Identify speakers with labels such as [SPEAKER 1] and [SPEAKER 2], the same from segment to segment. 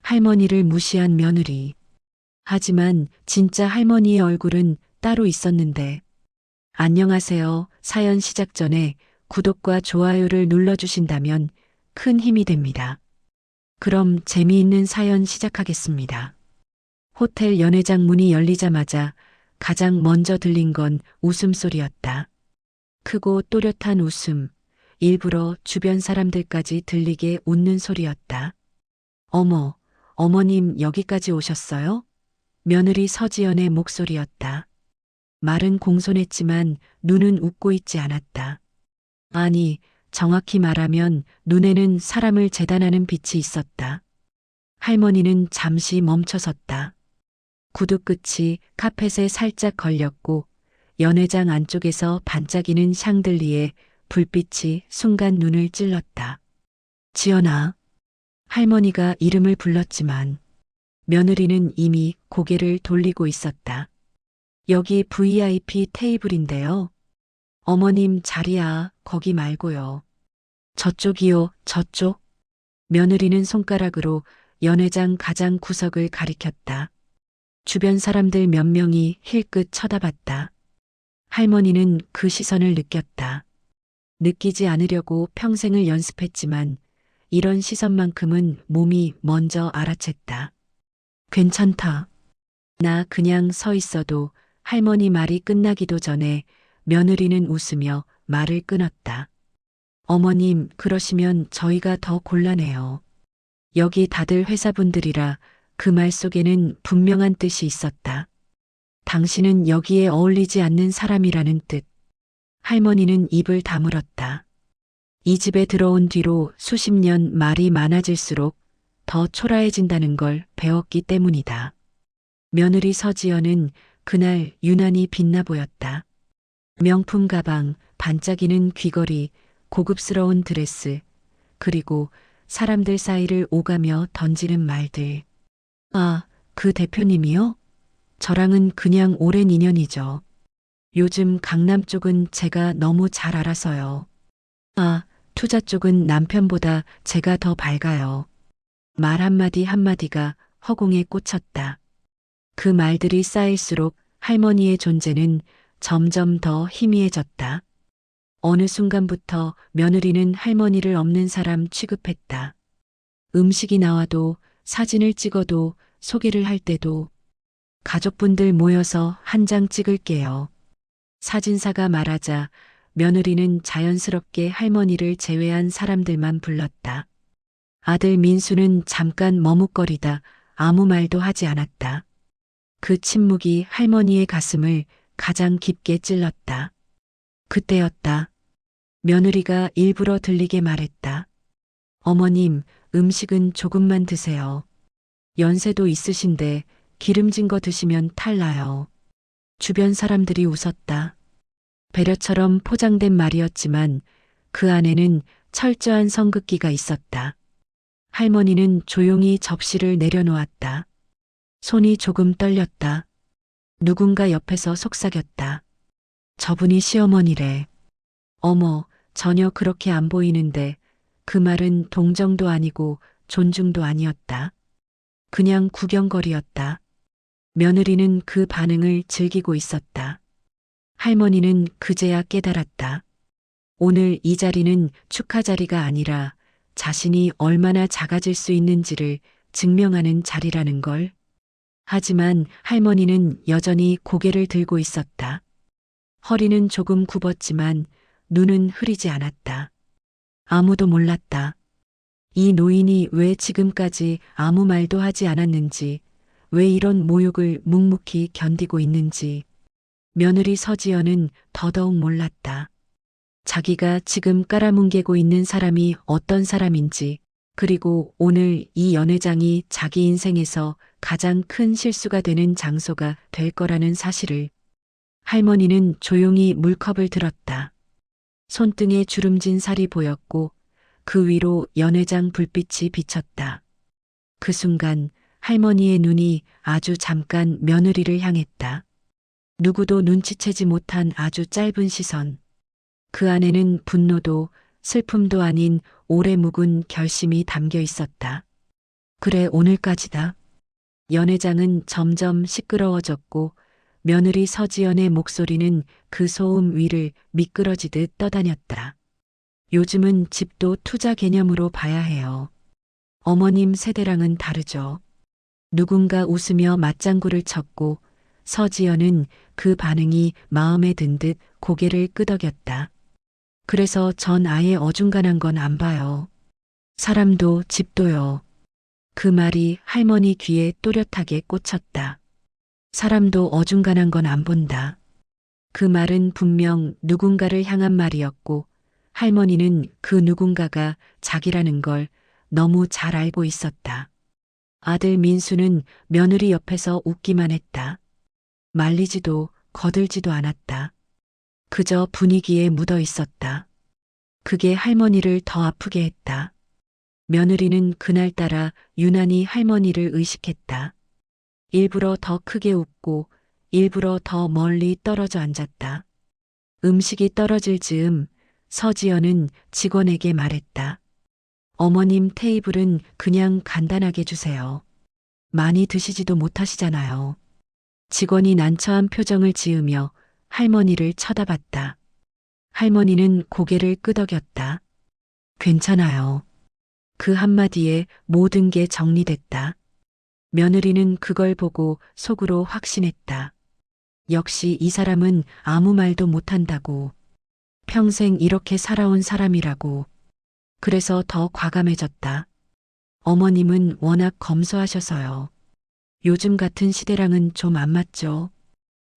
[SPEAKER 1] 할머니를 무시한 며느리. 하지만 진짜 할머니의 얼굴은 따로 있었는데. 안녕하세요. 사연 시작 전에 구독과 좋아요를 눌러주신다면 큰 힘이 됩니다. 그럼 재미있는 사연 시작하겠습니다. 호텔 연회장 문이 열리자마자 가장 먼저 들린 건 웃음소리였다. 크고 또렷한 웃음, 일부러 주변 사람들까지 들리게 웃는 소리였다. 어머, 어머님 여기까지 오셨어요? 며느리 서지연의 목소리였다. 말은 공손했지만 눈은 웃고 있지 않았다. 아니, 정확히 말하면 눈에는 사람을 재단하는 빛이 있었다. 할머니는 잠시 멈춰섰다. 구두 끝이 카펫에 살짝 걸렸고 연회장 안쪽에서 반짝이는 샹들리에 불빛이 순간 눈을 찔렀다. 지연아. 할머니가 이름을 불렀지만 며느리는 이미 고개를 돌리고 있었다. 여기 VIP 테이블인데요. 어머님 자리야, 거기 말고요. 저쪽이요, 저쪽. 며느리는 손가락으로 연회장 가장 구석을 가리켰다. 주변 사람들 몇 명이 힐끗 쳐다봤다. 할머니는 그 시선을 느꼈다. 느끼지 않으려고 평생을 연습했지만 이런 시선만큼은 몸이 먼저 알아챘다. 괜찮다. 나 그냥 서 있어도. 할머니 말이 끝나기도 전에 며느리는 웃으며 말을 끊었다. 어머님, 그러시면 저희가 더 곤란해요. 여기 다들 회사분들이라. 그 말 속에는 분명한 뜻이 있었다. 당신은 여기에 어울리지 않는 사람이라는 뜻. 할머니는 입을 다물었다. 이 집에 들어온 뒤로 수십 년 말이 많아질수록 더 초라해진다는 걸 배웠기 때문이다. 며느리 서지연은 그날 유난히 빛나 보였다. 명품 가방, 반짝이는 귀걸이, 고급스러운 드레스, 그리고 사람들 사이를 오가며 던지는 말들. 아, 그 대표님이요? 저랑은 그냥 오랜 인연이죠. 요즘 강남 쪽은 제가 너무 잘 알아서요. 아, 투자 쪽은 남편보다 제가 더 밝아요. 말 한마디 한마디가 허공에 꽂혔다. 그 말들이 쌓일수록 할머니의 존재는 점점 더 희미해졌다. 어느 순간부터 며느리는 할머니를 없는 사람 취급했다. 음식이 나와도, 사진을 찍어도, 소개를 할 때도 가족분들 모여서 한 장 찍을게요. 사진사가 말하자 며느리는 자연스럽게 할머니를 제외한 사람들만 불렀다. 아들 민수는 잠깐 머뭇거리다 아무 말도 하지 않았다. 그 침묵이 할머니의 가슴을 가장 깊게 찔렀다. 그때였다. 며느리가 일부러 들리게 말했다. 어머님, 음식은 조금만 드세요. 연세도 있으신데 기름진 거 드시면 탈나요. 주변 사람들이 웃었다. 배려처럼 포장된 말이었지만 그 안에는 철저한 성급기가 있었다. 할머니는 조용히 접시를 내려놓았다. 손이 조금 떨렸다. 누군가 옆에서 속삭였다. 저분이 시어머니래. 어머, 전혀 그렇게 안 보이는데. 그 말은 동정도 아니고 존중도 아니었다. 그냥 구경거리였다. 며느리는 그 반응을 즐기고 있었다. 할머니는 그제야 깨달았다. 오늘 이 자리는 축하 자리가 아니라 자신이 얼마나 작아질 수 있는지를 증명하는 자리라는 걸. 하지만 할머니는 여전히 고개를 들고 있었다. 허리는 조금 굽었지만 눈은 흐리지 않았다. 아무도 몰랐다. 이 노인이 왜 지금까지 아무 말도 하지 않았는지, 왜 이런 모욕을 묵묵히 견디고 있는지. 며느리 서지연은 더더욱 몰랐다. 자기가 지금 깔아뭉개고 있는 사람이 어떤 사람인지, 그리고 오늘 이 연회장이 자기 인생에서 가장 큰 실수가 되는 장소가 될 거라는 사실을. 할머니는 조용히 물컵을 들었다. 손등에 주름진 살이 보였고 그 위로 연회장 불빛이 비쳤다. 그 순간 할머니의 눈이 아주 잠깐 며느리를 향했다. 누구도 눈치채지 못한 아주 짧은 시선. 그 안에는 분노도 슬픔도 아닌 오래 묵은 결심이 담겨 있었다. 그래, 오늘까지다. 연회장은 점점 시끄러워졌고 며느리 서지연의 목소리는 그 소음 위를 미끄러지듯 떠다녔다. 요즘은 집도 투자 개념으로 봐야 해요. 어머님 세대랑은 다르죠. 누군가 웃으며 맞장구를 쳤고 서지연은 그 반응이 마음에 든 듯 고개를 끄덕였다. 그래서 전 아예 어중간한 건 안 봐요. 사람도 집도요. 그 말이 할머니 귀에 또렷하게 꽂혔다. 사람도 어중간한 건 안 본다. 그 말은 분명 누군가를 향한 말이었고 할머니는 그 누군가가 자기라는 걸 너무 잘 알고 있었다. 아들 민수는 며느리 옆에서 웃기만 했다. 말리지도 거들지도 않았다. 그저 분위기에 묻어 있었다. 그게 할머니를 더 아프게 했다. 며느리는 그날따라 유난히 할머니를 의식했다. 일부러 더 크게 웃고 일부러 더 멀리 떨어져 앉았다. 음식이 떨어질 즈음 서지연은 직원에게 말했다. 어머님 테이블은 그냥 간단하게 주세요. 많이 드시지도 못하시잖아요. 직원이 난처한 표정을 지으며 할머니를 쳐다봤다. 할머니는 고개를 끄덕였다. 괜찮아요. 그 한마디에 모든 게 정리됐다. 며느리는 그걸 보고 속으로 확신했다. 역시 이 사람은 아무 말도 못한다고. 평생 이렇게 살아온 사람이라고. 그래서 더 과감해졌다. 어머님은 워낙 검소하셔서요. 요즘 같은 시대랑은 좀 안 맞죠.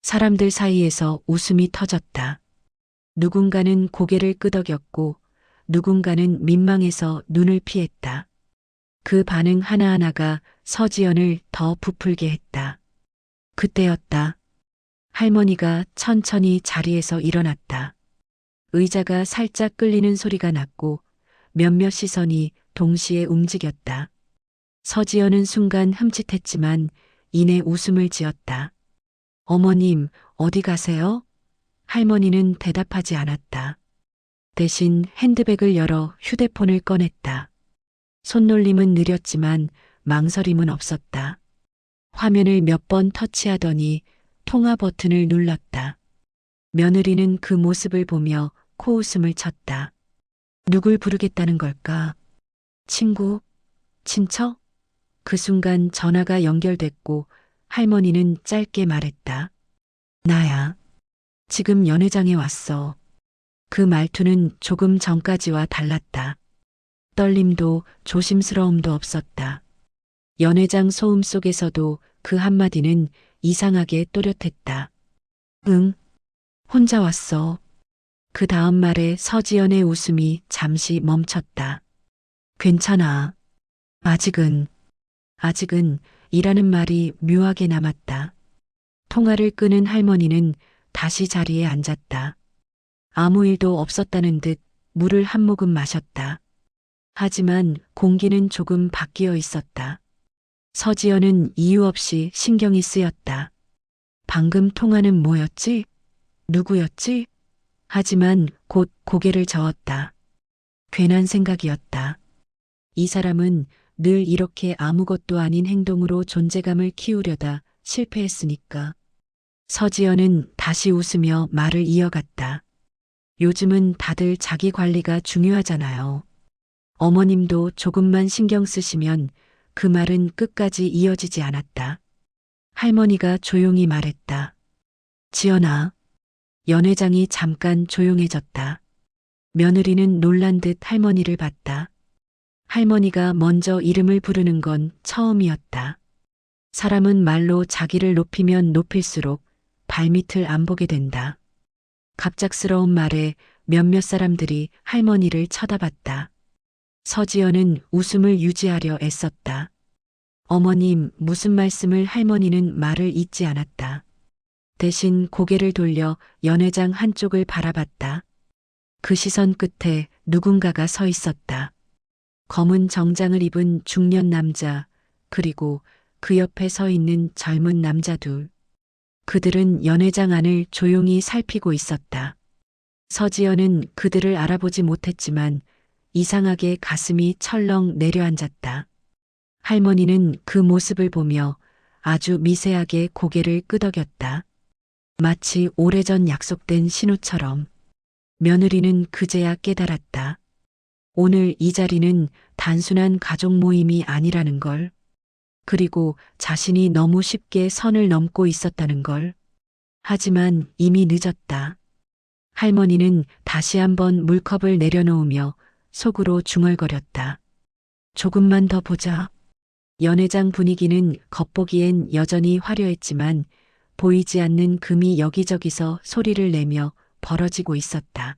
[SPEAKER 1] 사람들 사이에서 웃음이 터졌다. 누군가는 고개를 끄덕였고 누군가는 민망해서 눈을 피했다. 그 반응 하나하나가 서지연을 더 부풀게 했다. 그때였다. 할머니가 천천히 자리에서 일어났다. 의자가 살짝 끌리는 소리가 났고 몇몇 시선이 동시에 움직였다. 서지연은 순간 흠칫했지만 이내 웃음을 지었다. 어머님, 어디 가세요? 할머니는 대답하지 않았다. 대신 핸드백을 열어 휴대폰을 꺼냈다. 손놀림은 느렸지만 망설임은 없었다. 화면을 몇 번 터치하더니 통화 버튼을 눌렀다. 며느리는 그 모습을 보며 코웃음을 쳤다. 누굴 부르겠다는 걸까? 친구? 친척? 그 순간 전화가 연결됐고 할머니는 짧게 말했다. 나야. 지금 연회장에 왔어. 그 말투는 조금 전까지와 달랐다. 떨림도 조심스러움도 없었다. 연회장 소음 속에서도 그 한마디는 이상하게 또렷했다. 응, 혼자 왔어. 그 다음 말에 서지연의 웃음이 잠시 멈췄다. 괜찮아. 아직은 이라는 말이 묘하게 남았다. 통화를 끄는 할머니는 다시 자리에 앉았다. 아무 일도 없었다는 듯 물을 한 모금 마셨다. 하지만 공기는 조금 바뀌어 있었다. 서지연은 이유 없이 신경이 쓰였다. 방금 통화는 뭐였지? 누구였지? 하지만 곧 고개를 저었다. 괜한 생각이었다. 이 사람은 늘 이렇게 아무것도 아닌 행동으로 존재감을 키우려다 실패했으니까. 서지연은 다시 웃으며 말을 이어갔다. 요즘은 다들 자기 관리가 중요하잖아요. 어머님도 조금만 신경 쓰시면 그 말은 끝까지 이어지지 않았다. 할머니가 조용히 말했다. 지연아. 연회장이 잠깐 조용해졌다. 며느리는 놀란 듯 할머니를 봤다. 할머니가 먼저 이름을 부르는 건 처음이었다. 사람은 말로 자기를 높이면 높일수록 발밑을 안 보게 된다. 갑작스러운 말에 몇몇 사람들이 할머니를 쳐다봤다. 서지연은 웃음을 유지하려 애썼다. 어머님, 무슨 말씀을 할머니는 말을 잇지 않았다. 대신 고개를 돌려 연회장 한쪽을 바라봤다. 그 시선 끝에 누군가가 서 있었다. 검은 정장을 입은 중년 남자, 그리고 그 옆에 서 있는 젊은 남자 둘. 그들은 연회장 안을 조용히 살피고 있었다. 서지연은 그들을 알아보지 못했지만 이상하게 가슴이 철렁 내려앉았다. 할머니는 그 모습을 보며 아주 미세하게 고개를 끄덕였다. 마치 오래전 약속된 신호처럼. 며느리는 그제야 깨달았다. 오늘 이 자리는 단순한 가족 모임이 아니라는 걸. 그리고 자신이 너무 쉽게 선을 넘고 있었다는 걸. 하지만 이미 늦었다. 할머니는 다시 한번 물컵을 내려놓으며 속으로 중얼거렸다. 조금만 더 보자. 연회장 분위기는 겉보기엔 여전히 화려했지만 보이지 않는 금이 여기저기서 소리를 내며 벌어지고 있었다.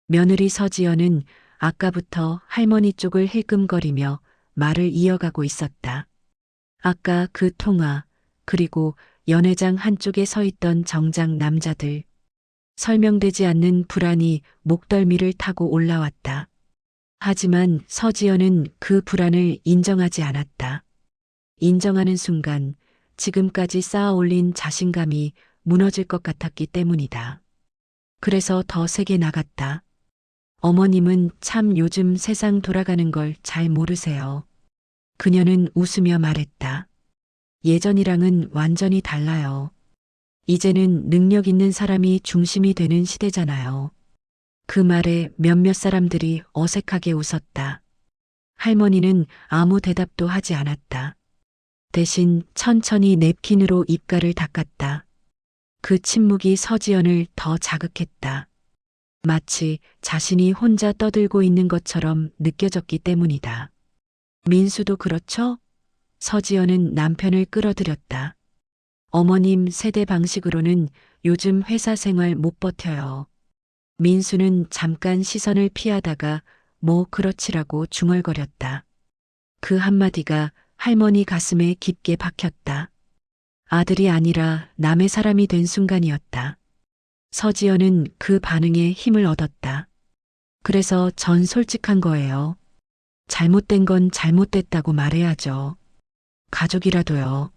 [SPEAKER 1] 며느리 서지연은 아까부터 할머니 쪽을 힐끔거리며 말을 이어가고 있었다. 아까 그 통화, 그리고 연회장 한쪽에 서 있던 정장 남자들. 설명되지 않는 불안이 목덜미를 타고 올라왔다. 하지만 서지연은 그 불안을 인정하지 않았다. 인정하는 순간 지금까지 쌓아 올린 자신감이 무너질 것 같았기 때문이다. 그래서 더 세게 나갔다. 어머님은 참 요즘 세상 돌아가는 걸 잘 모르세요. 그녀는 웃으며 말했다. 예전이랑은 완전히 달라요. 이제는 능력 있는 사람이 중심이 되는 시대잖아요. 그 말에 몇몇 사람들이 어색하게 웃었다. 할머니는 아무 대답도 하지 않았다. 대신 천천히 냅킨으로 입가를 닦았다. 그 침묵이 서지연을 더 자극했다. 마치 자신이 혼자 떠들고 있는 것처럼 느껴졌기 때문이다. 민수도 그렇죠? 서지연은 남편을 끌어들였다. 어머님 세대 방식으로는 요즘 회사 생활 못 버텨요. 민수는 잠깐 시선을 피하다가 뭐 그렇지라고 중얼거렸다. 그 한마디가 할머니 가슴에 깊게 박혔다. 아들이 아니라 남의 사람이 된 순간이었다. 서지연은 그 반응에 힘을 얻었다. 그래서 전 솔직한 거예요. 잘못된 건 잘못됐다고 말해야죠. 가족이라도요.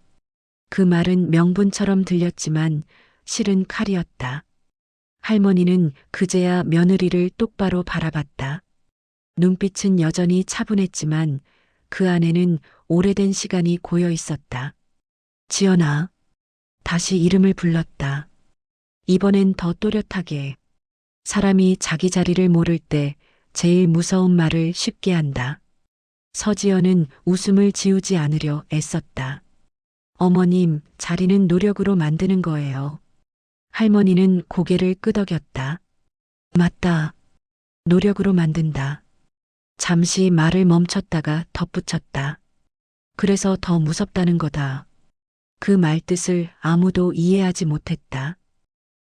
[SPEAKER 1] 그 말은 명분처럼 들렸지만 실은 칼이었다. 할머니는 그제야 며느리를 똑바로 바라봤다. 눈빛은 여전히 차분했지만 그 안에는 오래된 시간이 고여 있었다. 지연아. 다시 이름을 불렀다. 이번엔 더 또렷하게. 사람이 자기 자리를 모를 때 제일 무서운 말을 쉽게 한다. 서지연은 웃음을 지우지 않으려 애썼다. 어머님, 자리는 노력으로 만드는 거예요. 할머니는 고개를 끄덕였다. 맞다. 노력으로 만든다. 잠시 말을 멈췄다가 덧붙였다. 그래서 더 무섭다는 거다. 그 말뜻을 아무도 이해하지 못했다.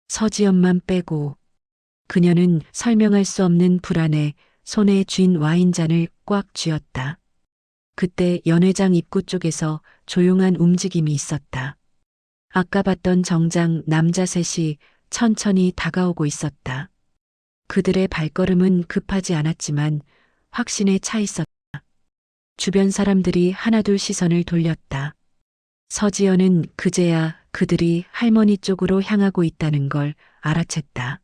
[SPEAKER 1] 서지연만 빼고. 그녀는 설명할 수 없는 불안에 손에 쥔 와인잔을 꽉 쥐었다. 그때 연회장 입구 쪽에서 조용한 움직임이 있었다. 아까 봤던 정장 남자 셋이 천천히 다가오고 있었다. 그들의 발걸음은 급하지 않았지만 확신에 차 있었다. 주변 사람들이 하나둘 시선을 돌렸다. 서지연은 그제야 그들이 할머니 쪽으로 향하고 있다는 걸 알아챘다.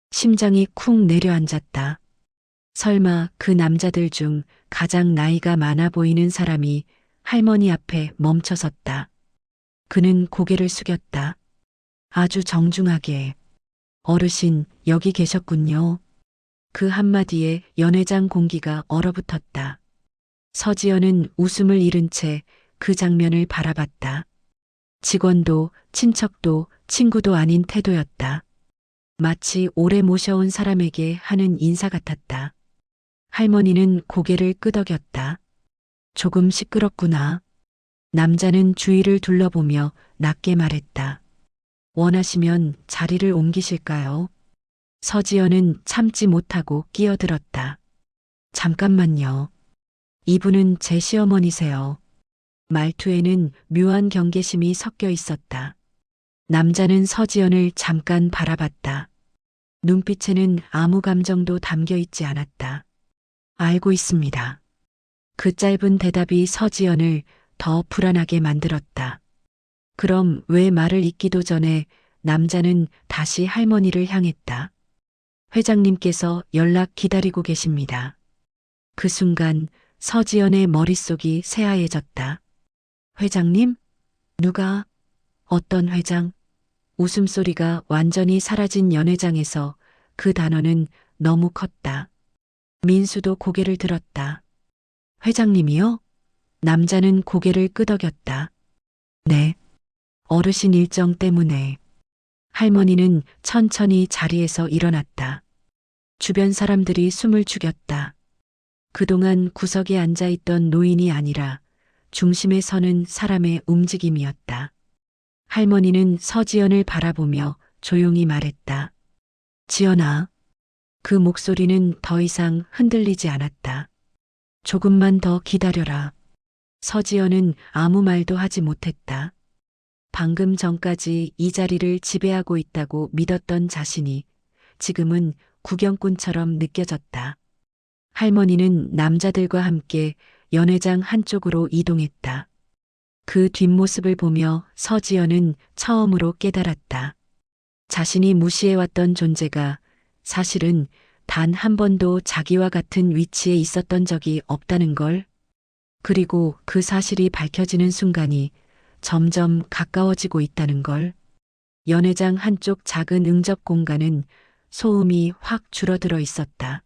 [SPEAKER 1] 심장이 쿵 내려앉았다. 설마 그 남자들 중 가장 나이가 많아 보이는 사람이 할머니 앞에 멈춰섰다. 그는 고개를 숙였다. 아주 정중하게. 어르신, 여기 계셨군요. 그 한마디에 연회장 공기가 얼어붙었다. 서지연은 웃음을 잃은 채 그 장면을 바라봤다. 직원도 친척도 친구도 아닌 태도였다. 마치 오래 모셔온 사람에게 하는 인사 같았다. 할머니는 고개를 끄덕였다. 조금 시끄럽구나. 남자는 주위를 둘러보며 낮게 말했다. 원하시면 자리를 옮기실까요? 서지연은 참지 못하고 끼어들었다. 잠깐만요. 이분은 제 시어머니세요. 말투에는 묘한 경계심이 섞여 있었다. 남자는 서지연을 잠깐 바라봤다. 눈빛에는 아무 감정도 담겨 있지 않았다. 알고 있습니다. 그 짧은 대답이 서지연을 더 불안하게 만들었다. 그럼 왜 말을 잇기도 전에 남자는 다시 할머니를 향했다. 회장님께서 연락 기다리고 계십니다. 그 순간 서지연의 머릿속이 새하얘졌다. 회장님? 누가? 어떤 회장? 웃음소리가 완전히 사라진 연회장에서 그 단어는 너무 컸다. 민수도 고개를 들었다. 회장님이요? 남자는 고개를 끄덕였다. 네. 어르신 일정 때문에. 할머니는 천천히 자리에서 일어났다. 주변 사람들이 숨을 죽였다. 그동안 구석에 앉아있던 노인이 아니라 중심에 서는 사람의 움직임이었다. 할머니는 서지연을 바라보며 조용히 말했다. 지연아. 그 목소리는 더 이상 흔들리지 않았다. 조금만 더 기다려라. 서지연은 아무 말도 하지 못했다. 방금 전까지 이 자리를 지배하고 있다고 믿었던 자신이 지금은 구경꾼처럼 느껴졌다. 할머니는 남자들과 함께 연회장 한쪽으로 이동했다. 그 뒷모습을 보며 서지연은 처음으로 깨달았다. 자신이 무시해왔던 존재가 사실은 단 한 번도 자기와 같은 위치에 있었던 적이 없다는 걸. 그리고 그 사실이 밝혀지는 순간이 점점 가까워지고 있다는 걸. 연회장 한쪽 작은 응접 공간은 소음이 확 줄어들어 있었다.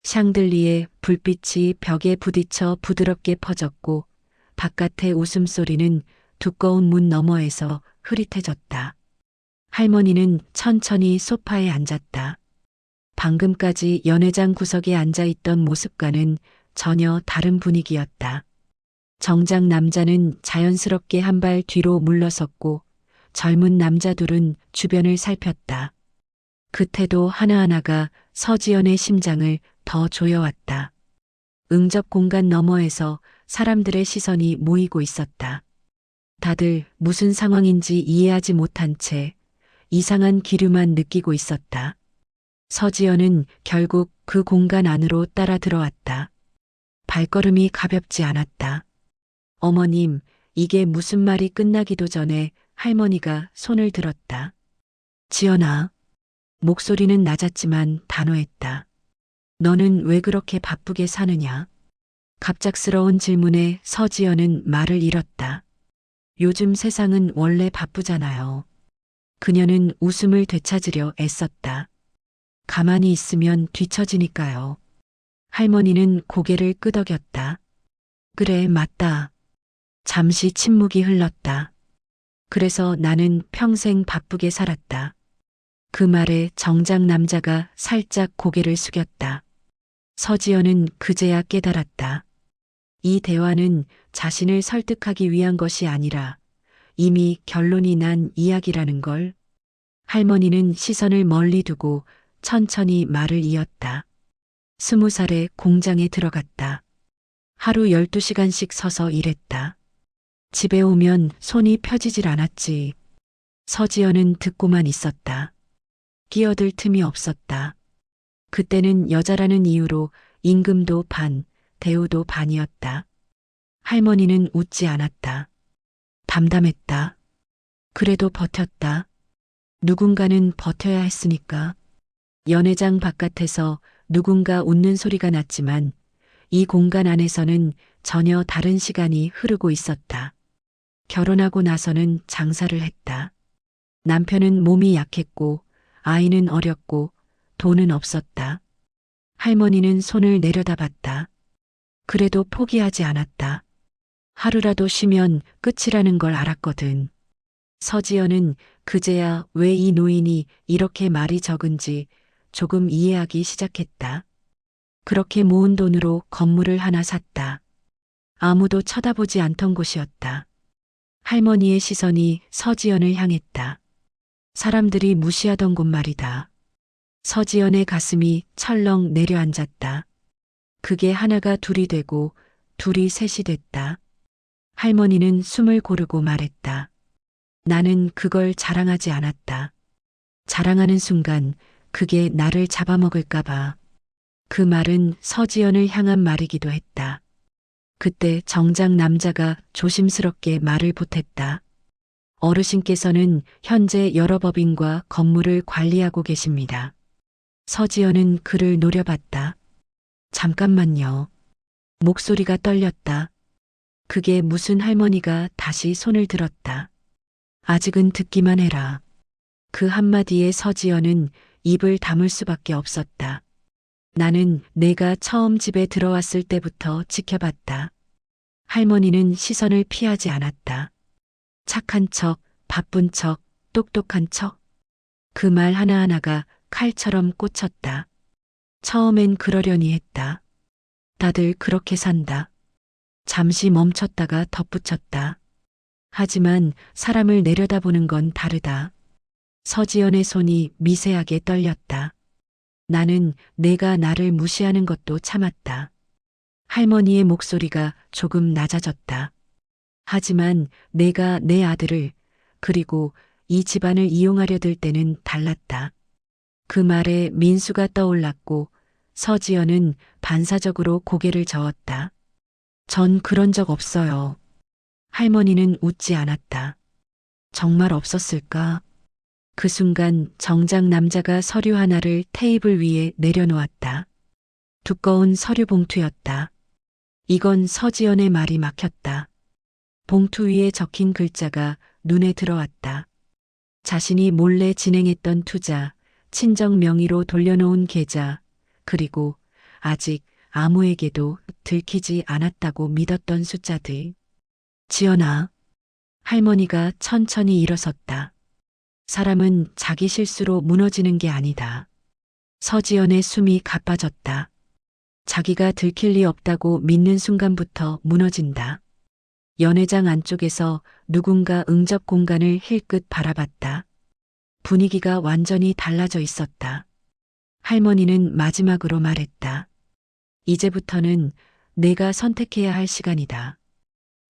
[SPEAKER 1] 샹들리에 불빛이 벽에 부딪혀 부드럽게 퍼졌고 바깥의 웃음소리는 두꺼운 문 너머에서 흐릿해졌다. 할머니는 천천히 소파에 앉았다. 방금까지 연회장 구석에 앉아있던 모습과는 전혀 다른 분위기였다. 정작 남자는 자연스럽게 한 발 뒤로 물러섰고 젊은 남자 둘은 주변을 살폈다. 그 태도 하나하나가 서지연의 심장을 더 조여왔다. 응접 공간 너머에서 사람들의 시선이 모이고 있었다. 다들 무슨 상황인지 이해하지 못한 채 이상한 기류만 느끼고 있었다. 서지연은 결국 그 공간 안으로 따라 들어왔다. 발걸음이 가볍지 않았다. 어머님, 이게 무슨 말이 끝나기도 전에 할머니가 손을 들었다. 지연아. 목소리는 낮았지만 단호했다. 너는 왜 그렇게 바쁘게 사느냐? 갑작스러운 질문에 서지연은 말을 잃었다. 요즘 세상은 원래 바쁘잖아요. 그녀는 웃음을 되찾으려 애썼다. 가만히 있으면 뒤처지니까요. 할머니는 고개를 끄덕였다. 그래, 맞다. 잠시 침묵이 흘렀다. 그래서 나는 평생 바쁘게 살았다. 그 말에 정작 남자가 살짝 고개를 숙였다. 서지연은 그제야 깨달았다. 이 대화는 자신을 설득하기 위한 것이 아니라 이미 결론이 난 이야기라는 걸. 할머니는 시선을 멀리 두고 천천히 말을 이었다. 20살에 공장에 들어갔다. 하루 12시간씩 서서 일했다. 집에 오면 손이 펴지질 않았지. 서지연은 듣고만 있었다. 끼어들 틈이 없었다. 그때는 여자라는 이유로 임금도 반, 대우도 반이었다. 할머니는 웃지 않았다. 담담했다. 그래도 버텼다. 누군가는 버텨야 했으니까. 연회장 바깥에서 누군가 웃는 소리가 났지만 이 공간 안에서는 전혀 다른 시간이 흐르고 있었다. 결혼하고 나서는 장사를 했다. 남편은 몸이 약했고 아이는 어렸고 돈은 없었다. 할머니는 손을 내려다봤다. 그래도 포기하지 않았다. 하루라도 쉬면 끝이라는 걸 알았거든. 서지연은 그제야 왜 이 노인이 이렇게 말이 적은지 조금 이해하기 시작했다. 그렇게 모은 돈으로 건물을 하나 샀다. 아무도 쳐다보지 않던 곳이었다. 할머니의 시선이 서지연을 향했다. 사람들이 무시하던 곳 말이다. 서지연의 가슴이 철렁 내려앉았다. 그게 하나가 둘이 되고 둘이 셋이 됐다. 할머니는 숨을 고르고 말했다. 나는 그걸 자랑하지 않았다. 자랑하는 순간 그게 나를 잡아먹을까봐. 그 말은 서지연을 향한 말이기도 했다. 그때 정작 남자가 조심스럽게 말을 보탰다. 어르신께서는 현재 여러 법인과 건물을 관리하고 계십니다. 서지연은 그를 노려봤다. 잠깐만요. 목소리가 떨렸다. 그게 무슨 할머니가 다시 손을 들었다. 아직은 듣기만 해라. 그 한마디에 서지연은 입을 다물 수밖에 없었다. 나는 내가 처음 집에 들어왔을 때부터 지켜봤다. 할머니는 시선을 피하지 않았다. 착한 척, 바쁜 척, 똑똑한 척. 그 말 하나하나가 칼처럼 꽂혔다. 처음엔 그러려니 했다. 다들 그렇게 산다. 잠시 멈췄다가 덧붙였다. 하지만 사람을 내려다보는 건 다르다. 서지연의 손이 미세하게 떨렸다. 나는 내가 나를 무시하는 것도 참았다. 할머니의 목소리가 조금 낮아졌다. 하지만 내가 내 아들을, 그리고 이 집안을 이용하려 들 때는 달랐다. 그 말에 민수가 떠올랐고 서지연은 반사적으로 고개를 저었다. 전 그런 적 없어요. 할머니는 웃지 않았다. 정말 없었을까? 그 순간 정작 남자가 서류 하나를 테이블 위에 내려놓았다. 두꺼운 서류 봉투였다. 이건 서지연의 말이 막혔다. 봉투 위에 적힌 글자가 눈에 들어왔다. 자신이 몰래 진행했던 투자, 친정 명의로 돌려놓은 계좌, 그리고 아직 아무에게도 들키지 않았다고 믿었던 숫자들. 지연아, 할머니가 천천히 일어섰다. 사람은 자기 실수로 무너지는 게 아니다. 서지연의 숨이 가빠졌다. 자기가 들킬 리 없다고 믿는 순간부터 무너진다. 연회장 안쪽에서 누군가 응접 공간을 힐끗 바라봤다. 분위기가 완전히 달라져 있었다. 할머니는 마지막으로 말했다. 이제부터는 내가 선택해야 할 시간이다.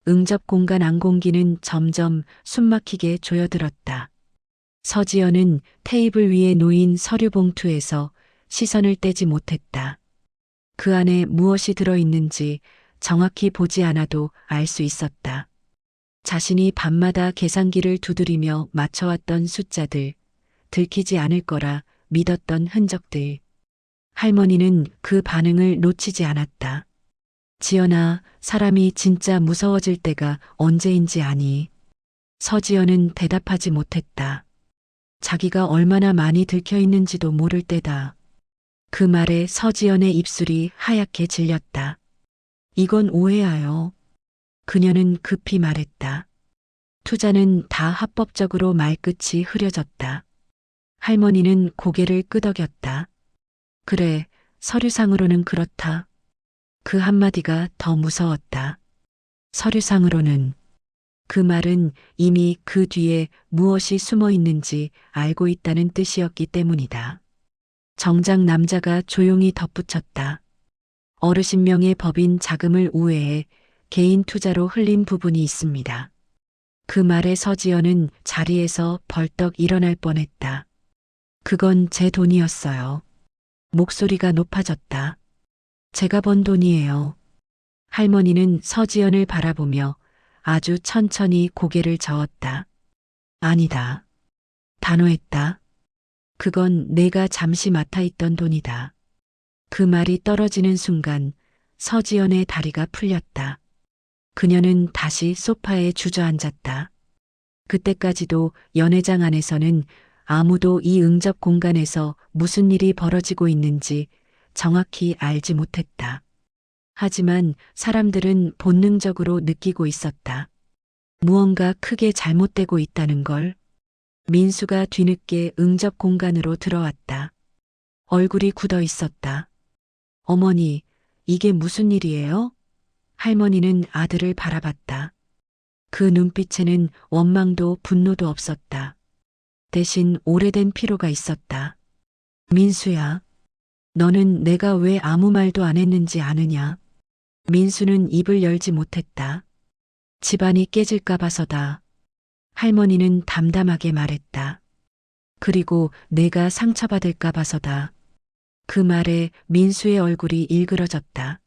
[SPEAKER 1] 응접 공간 안공기는 점점 숨막히게 조여들었다. 서지연은 테이블 위에 놓인 서류 봉투에서 시선을 떼지 못했다. 그 안에 무엇이 들어있는지 정확히 보지 않아도 알 수 있었다. 자신이 밤마다 계산기를 두드리며 맞춰왔던 숫자들, 들키지 않을 거라 믿었던 흔적들. 할머니는 그 반응을 놓치지 않았다. 지연아, 사람이 진짜 무서워질 때가 언제인지 아니? 서지연은 대답하지 못했다. 자기가 얼마나 많이 들켜 있는지도 모를 때다. 그 말에 서지연의 입술이 하얗게 질렸다. 이건 오해야요. 그녀는 급히 말했다. 투자는 다 합법적으로 말끝이 흐려졌다. 할머니는 고개를 끄덕였다. 그래, 서류상으로는 그렇다. 그 한마디가 더 무서웠다. 서류상으로는. 그 말은 이미 그 뒤에 무엇이 숨어 있는지 알고 있다는 뜻이었기 때문이다. 정작 남자가 조용히 덧붙였다. 어르신명의 법인 자금을 우회해 개인 투자로 흘린 부분이 있습니다. 그 말에 서지연은 자리에서 벌떡 일어날 뻔했다. 그건 제 돈이었어요. 목소리가 높아졌다. 제가 번 돈이에요. 할머니는 서지연을 바라보며 아주 천천히 고개를 저었다. 아니다. 단호했다. 그건 내가 잠시 맡아 있던 돈이다. 그 말이 떨어지는 순간 서지연의 다리가 풀렸다. 그녀는 다시 소파에 주저앉았다. 그때까지도 연회장 안에서는 아무도 이 응접 공간에서 무슨 일이 벌어지고 있는지 정확히 알지 못했다. 하지만 사람들은 본능적으로 느끼고 있었다. 무언가 크게 잘못되고 있다는 걸. 민수가 뒤늦게 응접 공간으로 들어왔다. 얼굴이 굳어 있었다. 어머니, 이게 무슨 일이에요? 할머니는 아들을 바라봤다. 그 눈빛에는 원망도 분노도 없었다. 대신 오래된 피로가 있었다. 민수야, 너는 내가 왜 아무 말도 안 했는지 아느냐? 민수는 입을 열지 못했다. 집안이 깨질까 봐서다. 할머니는 담담하게 말했다. 그리고 내가 상처받을까 봐서다. 그 말에 민수의 얼굴이 일그러졌다.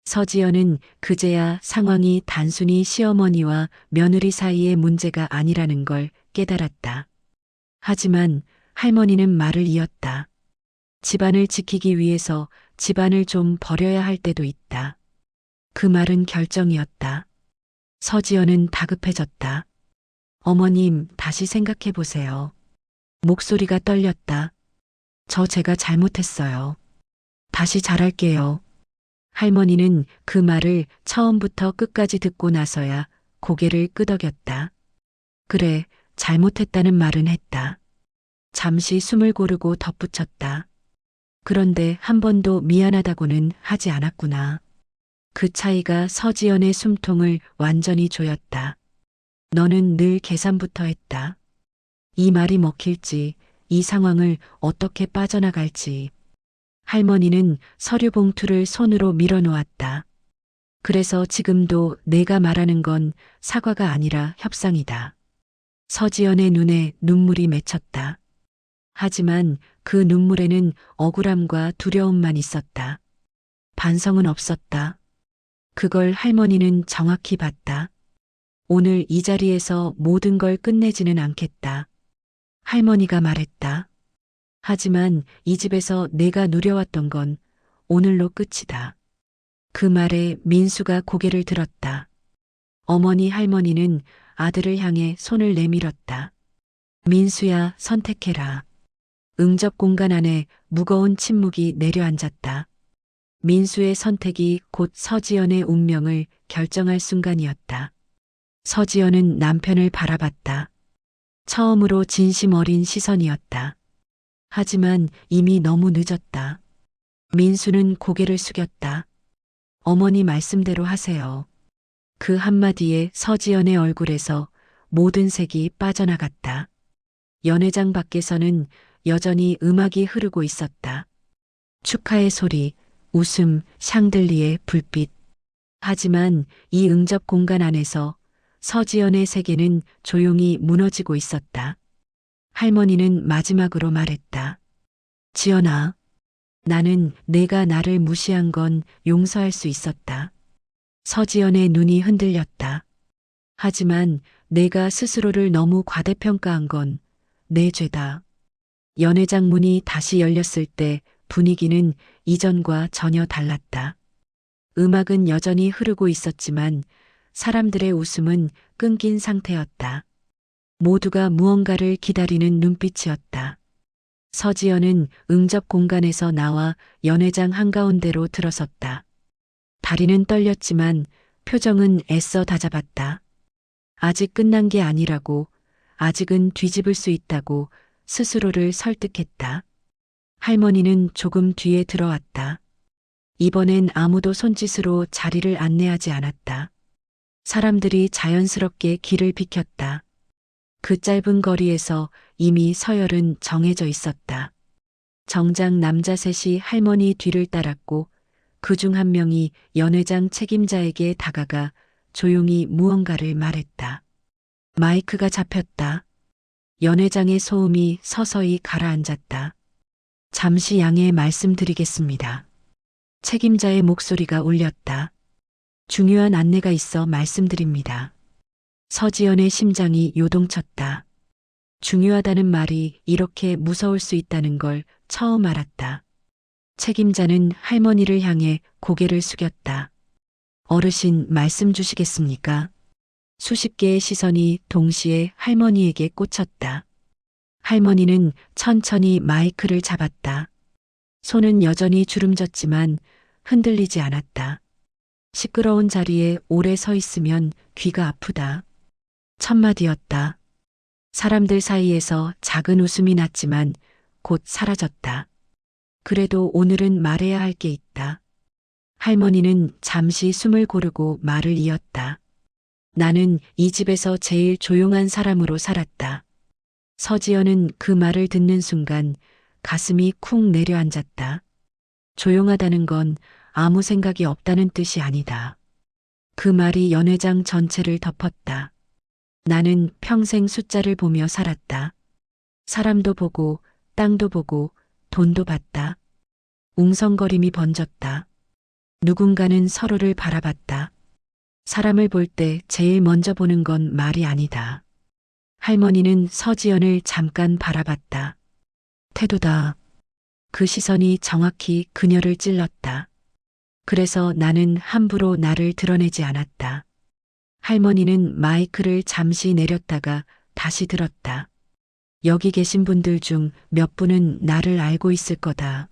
[SPEAKER 1] 서지연은 그제야 상황이 단순히 시어머니와 며느리 사이의 문제가 아니라는 걸 깨달았다. 하지만 할머니는 말을 이었다. 집안을 지키기 위해서 집안을 좀 버려야 할 때도 있다. 그 말은 결정이었다. 서지연은 다급해졌다. 어머님, 다시 생각해 보세요. 목소리가 떨렸다. 제가 잘못했어요. 다시 잘할게요. 할머니는 그 말을 처음부터 끝까지 듣고 나서야 고개를 끄덕였다. 그래, 잘못했다는 말은 했다. 잠시 숨을 고르고 덧붙였다. 그런데 한 번도 미안하다고는 하지 않았구나. 그 차이가 서지연의 숨통을 완전히 조였다. 너는 늘 계산부터 했다. 이 말이 먹힐지, 이 상황을 어떻게 빠져나갈지. 할머니는 서류 봉투를 손으로 밀어놓았다. 그래서 지금도 내가 말하는 건 사과가 아니라 협상이다. 서지연의 눈에 눈물이 맺혔다. 하지만 그 눈물에는 억울함과 두려움만 있었다. 반성은 없었다. 그걸 할머니는 정확히 봤다. 오늘 이 자리에서 모든 걸 끝내지는 않겠다. 할머니가 말했다. 하지만 이 집에서 내가 누려왔던 건 오늘로 끝이다. 그 말에 민수가 고개를 들었다. 어머니 할머니는 아들을 향해 손을 내밀었다. 민수야, 선택해라. 응접 공간 안에 무거운 침묵이 내려앉았다. 민수의 선택이 곧 서지연의 운명을 결정할 순간이었다. 서지연은 남편을 바라봤다. 처음으로 진심 어린 시선이었다. 하지만 이미 너무 늦었다. 민수는 고개를 숙였다. 어머니 말씀대로 하세요. 그 한마디에 서지연의 얼굴에서 모든 색이 빠져나갔다. 연회장 밖에서는 여전히 음악이 흐르고 있었다. 축하의 소리, 웃음, 샹들리에 불빛. 하지만 이 응접 공간 안에서 서지연의 세계는 조용히 무너지고 있었다. 할머니는 마지막으로 말했다. 지연아, 나는 내가 나를 무시한 건 용서할 수 있었다. 서지연의 눈이 흔들렸다. 하지만 내가 스스로를 너무 과대평가한 건 내 죄다. 연회장 문이 다시 열렸을 때 분위기는 이전과 전혀 달랐다. 음악은 여전히 흐르고 있었지만 사람들의 웃음은 끊긴 상태였다. 모두가 무언가를 기다리는 눈빛이었다. 서지연은 응접 공간에서 나와 연회장 한가운데로 들어섰다. 다리는 떨렸지만 표정은 애써 다잡았다. 아직 끝난 게 아니라고, 아직은 뒤집을 수 있다고 스스로를 설득했다. 할머니는 조금 뒤에 들어왔다. 이번엔 아무도 손짓으로 자리를 안내하지 않았다. 사람들이 자연스럽게 길을 비켰다. 그 짧은 거리에서 이미 서열은 정해져 있었다. 정장 남자 셋이 할머니 뒤를 따랐고 그 중 한 명이 연회장 책임자에게 다가가 조용히 무언가를 말했다. 마이크가 잡혔다. 연회장의 소음이 서서히 가라앉았다. 잠시 양해 말씀드리겠습니다. 책임자의 목소리가 울렸다. 중요한 안내가 있어 말씀드립니다. 서지연의 심장이 요동쳤다. 중요하다는 말이 이렇게 무서울 수 있다는 걸 처음 알았다. 책임자는 할머니를 향해 고개를 숙였다. 어르신 말씀 주시겠습니까? 수십 개의 시선이 동시에 할머니에게 꽂혔다. 할머니는 천천히 마이크를 잡았다. 손은 여전히 주름졌지만 흔들리지 않았다. 시끄러운 자리에 오래 서 있으면 귀가 아프다. 첫마디였다. 사람들 사이에서 작은 웃음이 났지만 곧 사라졌다. 그래도 오늘은 말해야 할 게 있다. 할머니는 잠시 숨을 고르고 말을 이었다. 나는 이 집에서 제일 조용한 사람으로 살았다. 서지연은 그 말을 듣는 순간 가슴이 쿵 내려앉았다. 조용하다는 건 아무 생각이 없다는 뜻이 아니다. 그 말이 연회장 전체를 덮었다. 나는 평생 숫자를 보며 살았다. 사람도 보고 땅도 보고 돈도 봤다. 웅성거림이 번졌다. 누군가는 서로를 바라봤다. 사람을 볼 때 제일 먼저 보는 건 말이 아니다. 할머니는 서지연을 잠깐 바라봤다. 태도다. 그 시선이 정확히 그녀를 찔렀다. 그래서 나는 함부로 나를 드러내지 않았다. 할머니는 마이크를 잠시 내렸다가 다시 들었다. 여기 계신 분들 중 몇 분은 나를 알고 있을 거다.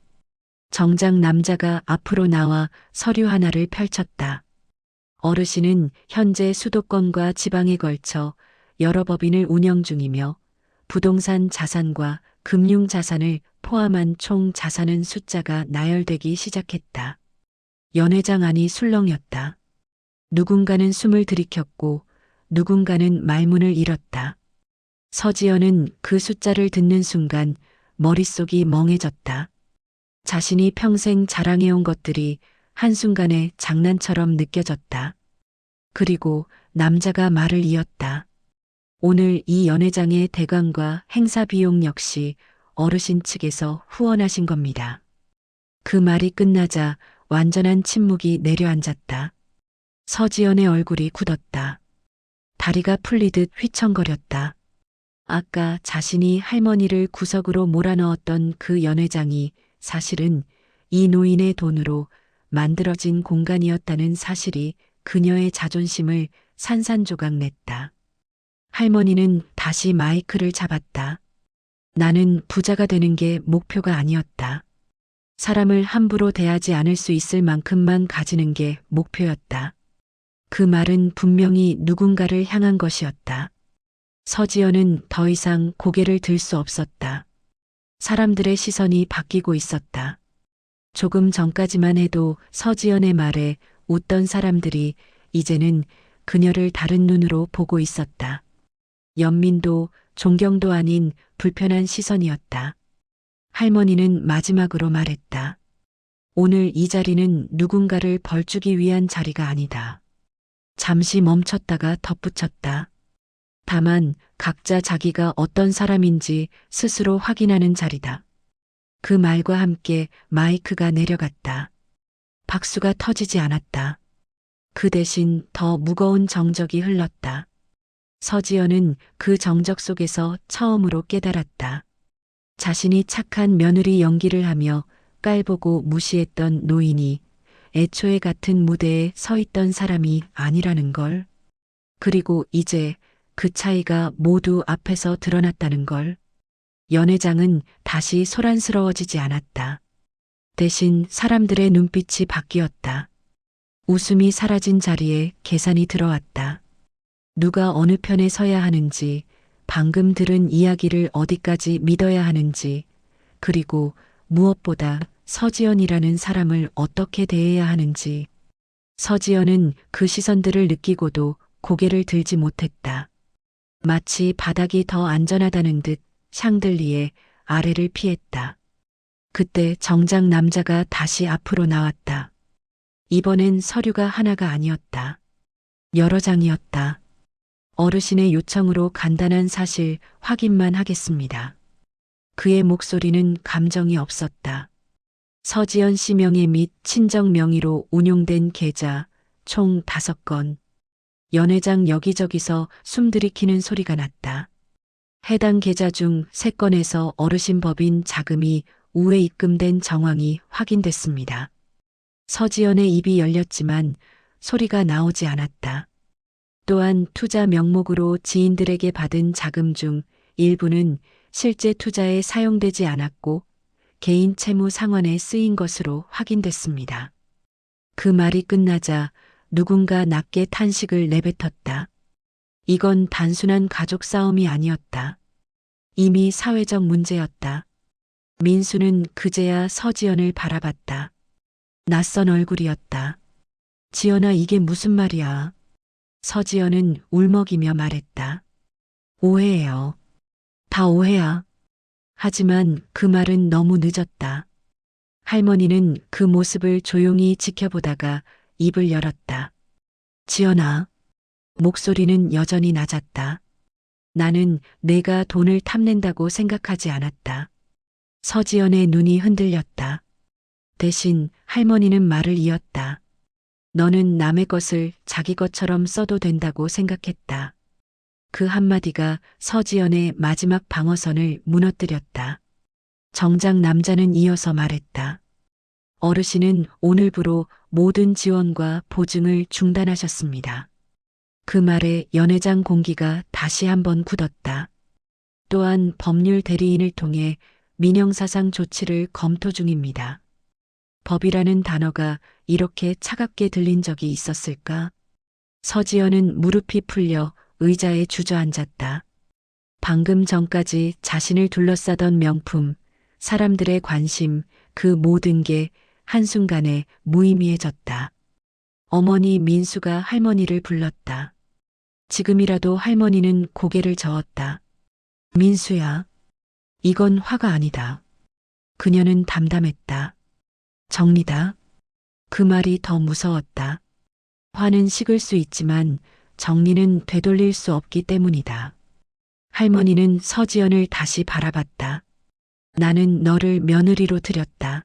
[SPEAKER 1] 정작 남자가 앞으로 나와 서류 하나를 펼쳤다. 어르신은 현재 수도권과 지방에 걸쳐 여러 법인을 운영 중이며 부동산 자산과 금융 자산을 포함한 총 자산은 숫자가 나열되기 시작했다. 연회장 안이 술렁였다. 누군가는 숨을 들이켰고 누군가는 말문을 잃었다. 서지연은 그 숫자를 듣는 순간 머릿속이 멍해졌다. 자신이 평생 자랑해온 것들이 한순간에 장난처럼 느껴졌다. 그리고 남자가 말을 이었다. 오늘 이 연회장의 대관과 행사 비용 역시 어르신 측에서 후원하신 겁니다. 그 말이 끝나자 완전한 침묵이 내려앉았다. 서지연의 얼굴이 굳었다. 다리가 풀리듯 휘청거렸다. 아까 자신이 할머니를 구석으로 몰아넣었던 그 연회장이 사실은 이 노인의 돈으로 만들어진 공간이었다는 사실이 그녀의 자존심을 산산조각 냈다. 할머니는 다시 마이크를 잡았다. 나는 부자가 되는 게 목표가 아니었다. 사람을 함부로 대하지 않을 수 있을 만큼만 가지는 게 목표였다. 그 말은 분명히 누군가를 향한 것이었다. 서지연은 더 이상 고개를 들 수 없었다. 사람들의 시선이 바뀌고 있었다. 조금 전까지만 해도 서지연의 말에 웃던 사람들이 이제는 그녀를 다른 눈으로 보고 있었다. 연민도 존경도 아닌 불편한 시선이었다. 할머니는 마지막으로 말했다. 오늘 이 자리는 누군가를 벌주기 위한 자리가 아니다. 잠시 멈췄다가 덧붙였다. 다만 각자 자기가 어떤 사람인지 스스로 확인하는 자리다. 그 말과 함께 마이크가 내려갔다. 박수가 터지지 않았다. 그 대신 더 무거운 정적이 흘렀다. 서지연은 그 정적 속에서 처음으로 깨달았다. 자신이 착한 며느리 연기를 하며 깔보고 무시했던 노인이 애초에 같은 무대에 서 있던 사람이 아니라는 걸. 그리고 이제 그 차이가 모두 앞에서 드러났다는 걸. 연회장은 다시 소란스러워지지 않았다. 대신 사람들의 눈빛이 바뀌었다. 웃음이 사라진 자리에 계산이 들어왔다. 누가 어느 편에 서야 하는지, 방금 들은 이야기를 어디까지 믿어야 하는지, 그리고 무엇보다 서지연이라는 사람을 어떻게 대해야 하는지. 서지연은 그 시선들을 느끼고도 고개를 들지 못했다. 마치 바닥이 더 안전하다는 듯 샹들리에 아래를 피했다. 그때 정작 남자가 다시 앞으로 나왔다. 이번엔 서류가 하나가 아니었다. 여러 장이었다. 어르신의 요청으로 간단한 사실 확인만 하겠습니다. 그의 목소리는 감정이 없었다. 서지연 씨 명의 및 친정 명의로 운용된 계좌 총 5건. 연회장 여기저기서 숨들이키는 소리가 났다. 해당 계좌 중 3건에서 어르신 법인 자금이 우회 입금된 정황이 확인됐습니다. 서지연의 입이 열렸지만 소리가 나오지 않았다. 또한 투자 명목으로 지인들에게 받은 자금 중 일부는 실제 투자에 사용되지 않았고 개인 채무 상환에 쓰인 것으로 확인됐습니다. 그 말이 끝나자 누군가 낮게 탄식을 내뱉었다. 이건 단순한 가족 싸움이 아니었다. 이미 사회적 문제였다. 민수는 그제야 서지연을 바라봤다. 낯선 얼굴이었다. 지연아, 이게 무슨 말이야? 서지연은 울먹이며 말했다. 오해예요. 다 오해야. 하지만 그 말은 너무 늦었다. 할머니는 그 모습을 조용히 지켜보다가 입을 열었다. 지연아. 목소리는 여전히 낮았다. 나는 내가 돈을 탐낸다고 생각하지 않았다. 서지연의 눈이 흔들렸다. 대신 할머니는 말을 이었다. 너는 남의 것을 자기 것처럼 써도 된다고 생각했다. 그 한마디가 서지연의 마지막 방어선을 무너뜨렸다. 정작 남자는 이어서 말했다. 어르신은 오늘부로 모든 지원과 보증을 중단하셨습니다. 그 말에 연회장 공기가 다시 한번 굳었다. 또한 법률 대리인을 통해 민형사상 조치를 검토 중입니다. 법이라는 단어가 이렇게 차갑게 들린 적이 있었을까? 서지연은 무릎이 풀려 의자에 주저앉았다. 방금 전까지 자신을 둘러싸던 명품, 사람들의 관심, 그 모든 게 한순간에 무의미해졌다. 어머니 민수가 할머니를 불렀다. 지금이라도 할머니는 고개를 저었다. 민수야, 이건 화가 아니다. 그녀는 담담했다. 정리다. 그 말이 더 무서웠다. 화는 식을 수 있지만 정리는 되돌릴 수 없기 때문이다. 할머니는 서지연을 다시 바라봤다. 나는 너를 며느리로 들였다.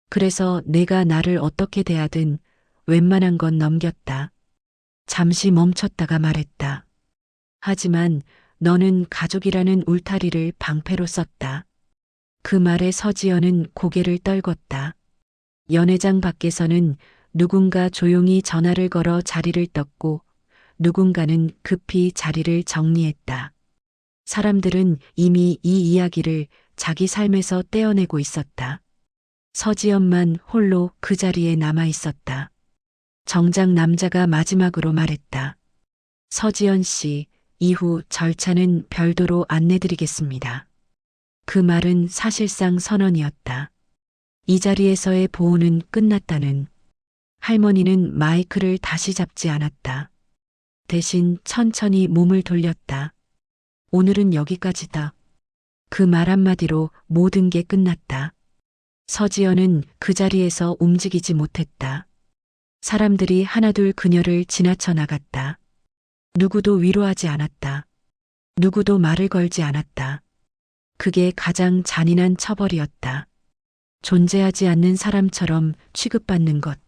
[SPEAKER 1] 그래서 내가 나를 어떻게 대하든 웬만한 건 넘겼다. 잠시 멈췄다가 말했다. 하지만 너는 가족이라는 울타리를 방패로 썼다. 그 말에 서지연은 고개를 떨궜다. 연회장 밖에서는 누군가 조용히 전화를 걸어 자리를 떴고 누군가는 급히 자리를 정리했다. 사람들은 이미 이 이야기를 자기 삶에서 떼어내고 있었다. 서지연만 홀로 그 자리에 남아 있었다. 정작 남자가 마지막으로 말했다. 서지연 씨, 이후 절차는 별도로 안내드리겠습니다. 그 말은 사실상 선언이었다. 이 자리에서의 보호는 끝났다는. 할머니는 마이크를 다시 잡지 않았다. 대신 천천히 몸을 돌렸다. 오늘은 여기까지다. 그 말 한마디로 모든 게 끝났다. 서지연은 그 자리에서 움직이지 못했다. 사람들이 하나둘 그녀를 지나쳐 나갔다. 누구도 위로하지 않았다. 누구도 말을 걸지 않았다. 그게 가장 잔인한 처벌이었다. 존재하지 않는 사람처럼 취급받는 것.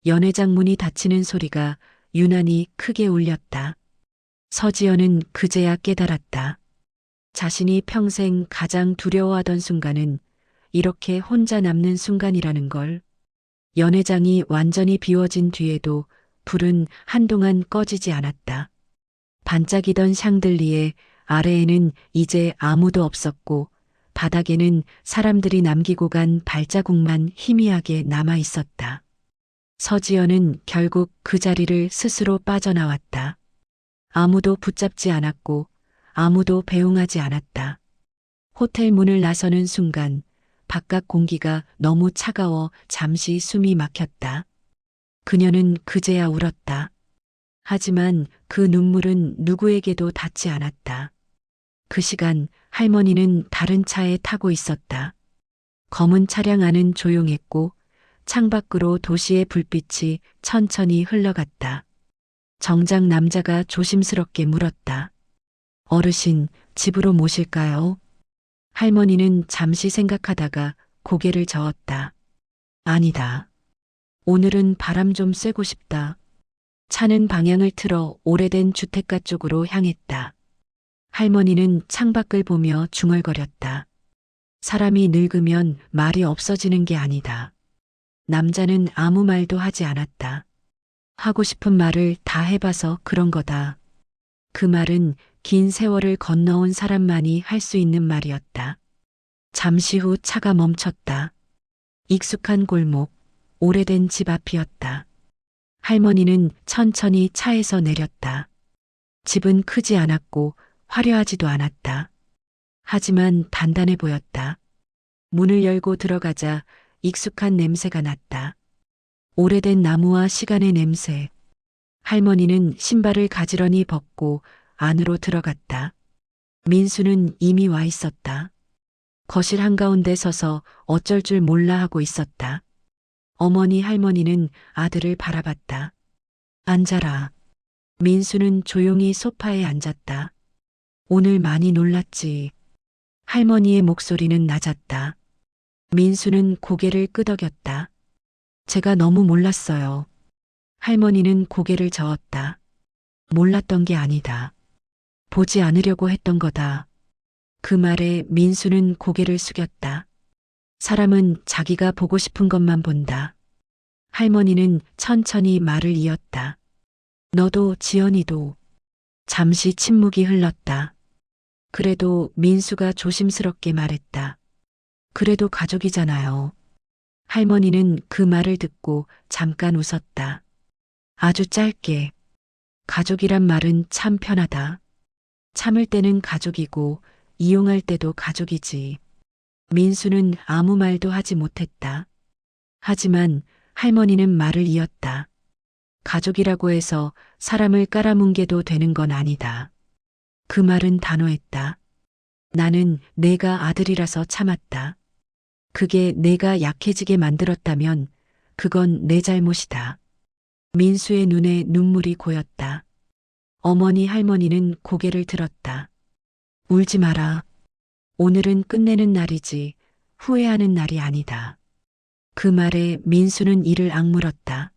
[SPEAKER 1] 연회장 문이 닫히는 소리가 유난히 크게 울렸다. 서지연은 그제야 깨달았다. 자신이 평생 가장 두려워하던 순간은 이렇게 혼자 남는 순간이라는 걸. 연회장이 완전히 비워진 뒤에도 불은 한동안 꺼지지 않았다. 반짝이던 샹들리에 아래에는 이제 아무도 없었고 바닥에는 사람들이 남기고 간 발자국만 희미하게 남아 있었다. 서지연은 결국 그 자리를 스스로 빠져나왔다. 아무도 붙잡지 않았고 아무도 배웅하지 않았다. 호텔 문을 나서는 순간 바깥 공기가 너무 차가워 잠시 숨이 막혔다. 그녀는 그제야 울었다. 하지만 그 눈물은 누구에게도 닿지 않았다. 그 시간 할머니는 다른 차에 타고 있었다. 검은 차량 안은 조용했고 창밖으로 도시의 불빛이 천천히 흘러갔다. 정작 남자가 조심스럽게 물었다. 어르신, 집으로 모실까요? 할머니는 잠시 생각하다가 고개를 저었다. 아니다. 오늘은 바람 좀 쐬고 싶다. 차는 방향을 틀어 오래된 주택가 쪽으로 향했다. 할머니는 창밖을 보며 중얼거렸다. 사람이 늙으면 말이 없어지는 게 아니다. 남자는 아무 말도 하지 않았다. 하고 싶은 말을 다 해봐서 그런 거다. 그 말은 긴 세월을 건너온 사람만이 할 수 있는 말이었다. 잠시 후 차가 멈췄다. 익숙한 골목, 오래된 집 앞이었다. 할머니는 천천히 차에서 내렸다. 집은 크지 않았고 화려하지도 않았다. 하지만 단단해 보였다. 문을 열고 들어가자 익숙한 냄새가 났다. 오래된 나무와 시간의 냄새. 할머니는 신발을 가지런히 벗고 안으로 들어갔다. 민수는 이미 와 있었다. 거실 한가운데 서서 어쩔 줄 몰라 하고 있었다. 어머니 할머니는 아들을 바라봤다. 앉아라. 민수는 조용히 소파에 앉았다. 오늘 많이 놀랐지. 할머니의 목소리는 낮았다. 민수는 고개를 끄덕였다. 제가 너무 몰랐어요. 할머니는 고개를 저었다. 몰랐던 게 아니다. 보지 않으려고 했던 거다. 그 말에 민수는 고개를 숙였다. 사람은 자기가 보고 싶은 것만 본다. 할머니는 천천히 말을 이었다. 너도 지연이도. 잠시 침묵이 흘렀다. 그래도 민수가 조심스럽게 말했다. 그래도 가족이잖아요. 할머니는 그 말을 듣고 잠깐 웃었다. 아주 짧게. 가족이란 말은 참 편하다. 참을 때는 가족이고 이용할 때도 가족이지. 민수는 아무 말도 하지 못했다. 하지만 할머니는 말을 이었다. 가족이라고 해서 사람을 깔아뭉개도 되는 건 아니다. 그 말은 단호했다. 나는 내가 아들이라서 참았다. 그게 내가 약해지게 만들었다면 그건 내 잘못이다. 민수의 눈에 눈물이 고였다. 어머니 할머니는 고개를 들었다. 울지 마라. 오늘은 끝내는 날이지 후회하는 날이 아니다. 그 말에 민수는 이를 악물었다.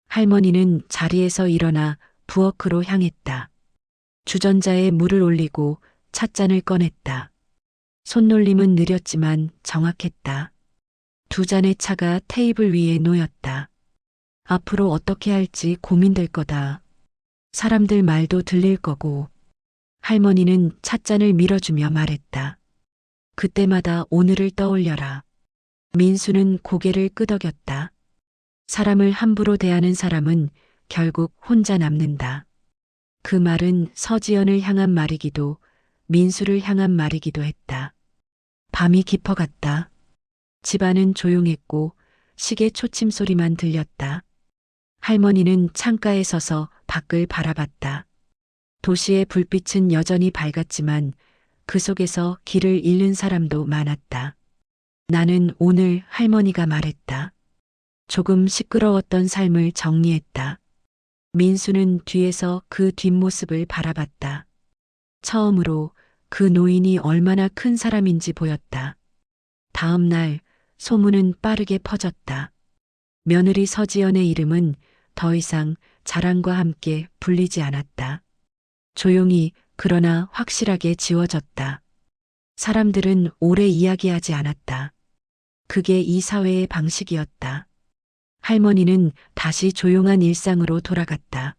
[SPEAKER 1] 할머니는 자리에서 일어나 부엌으로 향했다. 주전자에 물을 올리고 찻잔을 꺼냈다. 손놀림은 느렸지만 정확했다. 두 잔의 차가 테이블 위에 놓였다. 앞으로 어떻게 할지 고민될 거다. 사람들 말도 들릴 거고. 할머니는 찻잔을 밀어주며 말했다. 그때마다 오늘을 떠올려라. 민수는 고개를 끄덕였다. 사람을 함부로 대하는 사람은 결국 혼자 남는다. 그 말은 서지연을 향한 말이기도 민수를 향한 말이기도 했다. 밤이 깊어갔다. 집안은 조용했고 시계 초침 소리만 들렸다. 할머니는 창가에 서서 밖을 바라봤다. 도시의 불빛은 여전히 밝았지만 그 속에서 길을 잃는 사람도 많았다. 나는 오늘 할머니가 말했다. 조금 시끄러웠던 삶을 정리했다. 민수는 뒤에서 그 뒷모습을 바라봤다. 처음으로 그 노인이 얼마나 큰 사람인지 보였다. 다음 날 소문은 빠르게 퍼졌다. 며느리 서지연의 이름은 더 이상 자랑과 함께 불리지 않았다. 조용히 그러나 확실하게 지워졌다. 사람들은 오래 이야기하지 않았다. 그게 이 사회의 방식이었다. 할머니는 다시 조용한 일상으로 돌아갔다.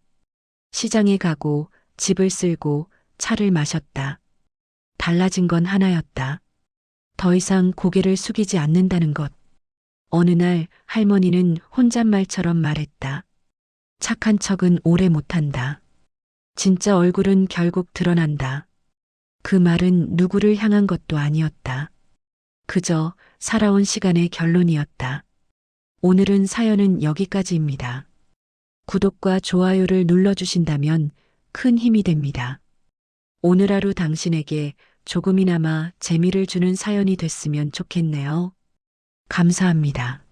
[SPEAKER 1] 시장에 가고 집을 쓸고 차를 마셨다. 달라진 건 하나였다. 더 이상 고개를 숙이지 않는다는 것. 어느 날 할머니는 혼잣말처럼 말했다. 착한 척은 오래 못한다. 진짜 얼굴은 결국 드러난다. 그 말은 누구를 향한 것도 아니었다. 그저 살아온 시간의 결론이었다. 오늘은 사연은 여기까지입니다. 구독과 좋아요를 눌러주신다면 큰 힘이 됩니다. 오늘 하루 당신에게 조금이나마 재미를 주는 사연이 됐으면 좋겠네요. 감사합니다.